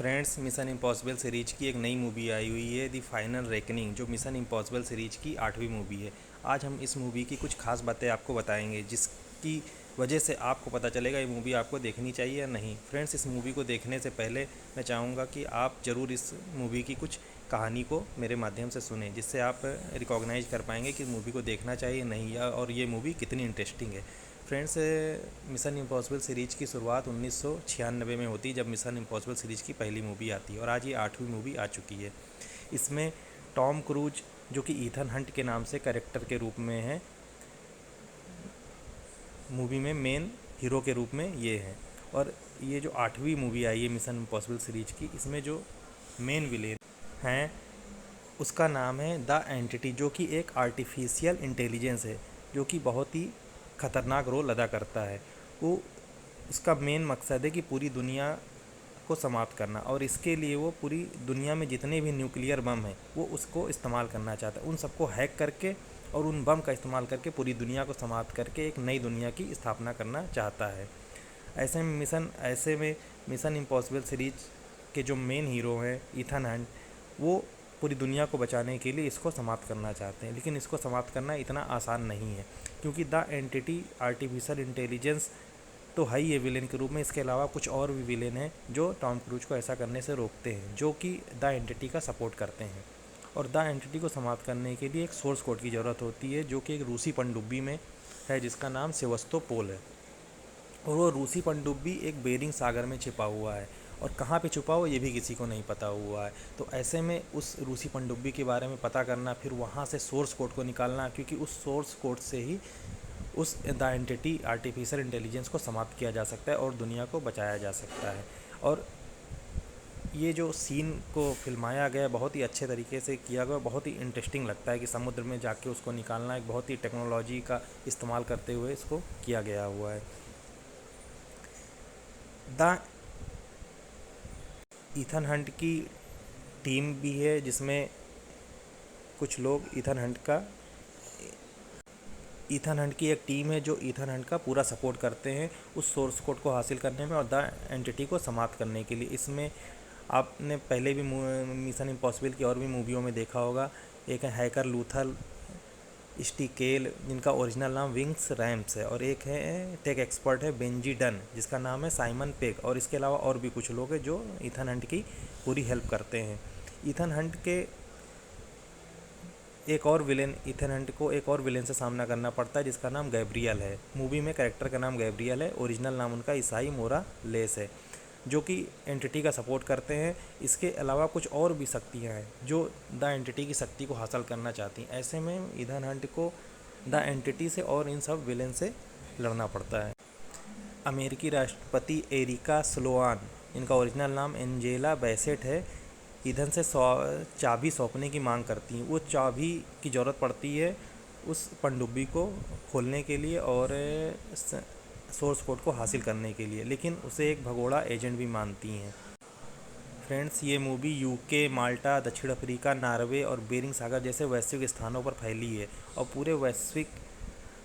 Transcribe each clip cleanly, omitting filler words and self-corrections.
Friends, mission impossible series की एक नई मूवी आई हुई है, दी फाइनल रेकनिंग, जो मिशन इम्पॉसिबल सीरीज की 8वीं मूवी है। आज हम इस मूवी की कुछ खास बातें आपको बताएंगे, जिसकी वजह से आपको पता चलेगा ये मूवी आपको देखनी चाहिए या नहीं। फ्रेंड्स, इस मूवी को देखने से पहले मैं चाहूँगा कि आप ज़रूर इस मूवी की कुछ कहानी को मेरे माध्यम से सुने, जिससे आप रिकॉग्नाइज कर पाएंगे कि मूवी को देखना चाहिए नहीं, या और ये मूवी कितनी इंटरेस्टिंग है। फ्रेंड्स, मिशन इम्पॉसिबल सीरीज़ की शुरुआत 1996 में होती है, जब मिशन इम्पॉसिबल सीरीज़ की पहली मूवी आती है, और आज ये 8वीं मूवी आ चुकी है। इसमें टॉम क्रूज, जो कि ईथन हंट के नाम से कैरेक्टर के रूप में है, मूवी में मेन हीरो के रूप में ये है। और ये जो 8वीं मूवी आई है मिशन इम्पॉसिबल सीरीज की, इसमें जो मेन विलेन हैं उसका नाम है द एंटिटी, जो कि एक आर्टिफिशियल इंटेलिजेंस है, जो कि बहुत ही ख़तरनाक रोल अदा करता है। वो उसका मेन मकसद है कि पूरी दुनिया को समाप्त करना, और इसके लिए वो पूरी दुनिया में जितने भी न्यूक्लियर बम हैं वो उसको इस्तेमाल करना चाहता है। उन सबको हैक करके और उन बम का इस्तेमाल करके पूरी दुनिया को समाप्त करके एक नई दुनिया की स्थापना करना चाहता है। ऐसे में मिशन इम्पॉसिबल सीरीज के जो मेन हीरो हैं ईथन हंट, वो पूरी दुनिया को बचाने के लिए इसको समाप्त करना चाहते हैं। लेकिन इसको समाप्त करना इतना आसान नहीं है, क्योंकि द एंटिटी आर्टिफिशियल इंटेलिजेंस तो है ही है विलेन के रूप में। इसके अलावा कुछ और भी विलेन हैं जो टॉम क्रूज को ऐसा करने से रोकते हैं, जो कि द एंटिटी का सपोर्ट करते हैं। और द एंटिटी को समाप्त करने के लिए एक सोर्स कोड की ज़रूरत होती है, जो कि एक रूसी पनडुब्बी में है, जिसका नाम सेवस्तोपोल है। और वो रूसी पनडुब्बी एक बेरिंग सागर में छिपा हुआ है, और कहाँ पे छुपा हुआ ये भी किसी को नहीं पता हुआ है। तो ऐसे में उस रूसी पनडुब्बी के बारे में पता करना, फिर वहाँ से सोर्स कोड को निकालना, क्योंकि उस सोर्स कोड से ही उस द एंटिटी आर्टिफिशियल इंटेलिजेंस को समाप्त किया जा सकता है और दुनिया को बचाया जा सकता है। और ये जो सीन को फिल्माया गया बहुत ही अच्छे तरीके से किया गया, बहुत ही इंटरेस्टिंग लगता है कि समुद्र में जाके उसको निकालना एक बहुत ही टेक्नोलॉजी का इस्तेमाल करते हुए इसको किया गया हुआ है। द ईथन हंट की टीम भी है, जिसमें कुछ लोग ईथन हंट की एक टीम है जो ईथन हंट का पूरा सपोर्ट करते हैं उस सोर्स कोड को हासिल करने में और द एंटिटी को समाप्त करने के लिए। इसमें आपने पहले भी मिशन इम्पॉसिबल की और भी मूवियों में देखा होगा। एक है हैकर लूथर स्टिकेल, जिनका ओरिजिनल नाम विंग्स रैम्स है, और एक है टेक एक्सपर्ट है बेंजी डन, जिसका नाम है साइमन पेग। और इसके अलावा और भी कुछ लोग हैं जो ईथन हंट की पूरी हेल्प करते हैं। ईथन हंट को एक और विलेन से सामना करना पड़ता है, जिसका नाम गैब्रियल है। मूवी में कैरेक्टर का नाम गैब्रियल है, ओरिजिनल नाम उनका ईसाई मोरा लेस है, जो कि एंटिटी का सपोर्ट करते हैं। इसके अलावा कुछ और भी शक्तियाँ हैं जो द एंटिटी की शक्ति को हासिल करना चाहती हैं। ऐसे में ईथन हंट को द एंटिटी से और इन सब विलेन से लड़ना पड़ता है। अमेरिकी राष्ट्रपति एरिका स्लोआन, इनका ओरिजिनल नाम एंजेला बैसेट है, ईथन से चाबी सौंपने की मांग करती हैं। वो चाबी की ज़रूरत पड़ती है उस पनडुब्बी को खोलने के लिए और सोर्स कोड को हासिल करने के लिए, लेकिन उसे एक भगोड़ा एजेंट भी मानती हैं। फ्रेंड्स, ये मूवी यूके, माल्टा, दक्षिण अफ्रीका, नॉर्वे और बेरिंग सागर जैसे वैश्विक स्थानों पर फैली है, और पूरे वैश्विक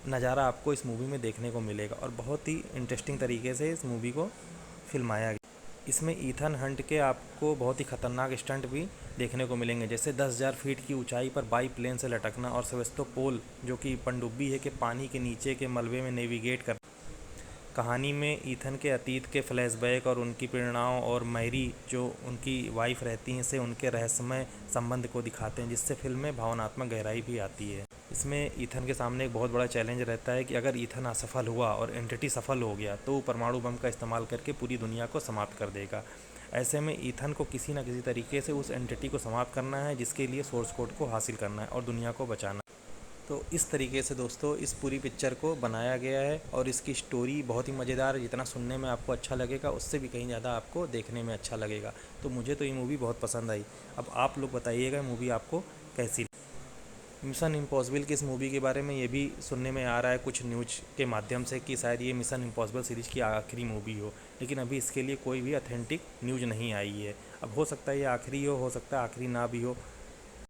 नज़ारा आपको इस मूवी में देखने को मिलेगा, और बहुत ही इंटरेस्टिंग तरीके से इस मूवी को फिल्माया गया। इसमें ईथन हंट के आपको बहुत ही ख़तरनाक स्टंट भी देखने को मिलेंगे, जैसे 10,000 फीट की ऊंचाई पर बाई प्लेन से लटकना, और सेवस्तोपोल, जो कि पनडुब्बी है, कि पानी के नीचे के मलबे में नेविगेट कर। कहानी में ईथन के अतीत के फ्लैशबैक और उनकी प्रेरणाओं, और मैरी जो उनकी वाइफ रहती हैं, से उनके रहस्यमय संबंध को दिखाते हैं, जिससे फिल्म में भावनात्मक गहराई भी आती है। इसमें ईथन के सामने एक बहुत बड़ा चैलेंज रहता है कि अगर ईथन असफल हुआ और एंटिटी सफल हो गया तो वो परमाणु बम का इस्तेमाल करके पूरी दुनिया को समाप्त कर देगा। ऐसे में ईथन को किसी न किसी तरीके से उस एंटिटी को समाप्त करना है, जिसके लिए सोर्स कोड को हासिल करना है और दुनिया को बचाना है। तो इस तरीके से दोस्तों इस पूरी पिक्चर को बनाया गया है, और इसकी स्टोरी बहुत ही मज़ेदार है। जितना सुनने में आपको अच्छा लगेगा, उससे भी कहीं ज़्यादा आपको देखने में अच्छा लगेगा। तो मुझे तो ये मूवी बहुत पसंद आई। अब आप लोग बताइएगा मूवी आपको कैसी। मिशन इम्पॉसिबल की इस मूवी के बारे में ये भी सुनने में आ रहा है कुछ न्यूज के माध्यम से कि शायद ये मिशन इम्पॉसिबल सीरीज़ की आखिरी मूवी हो, लेकिन अभी इसके लिए कोई भी ऑथेंटिक न्यूज नहीं आई है। अब हो सकता है ये आखिरी हो सकता है आखिरी ना भी हो।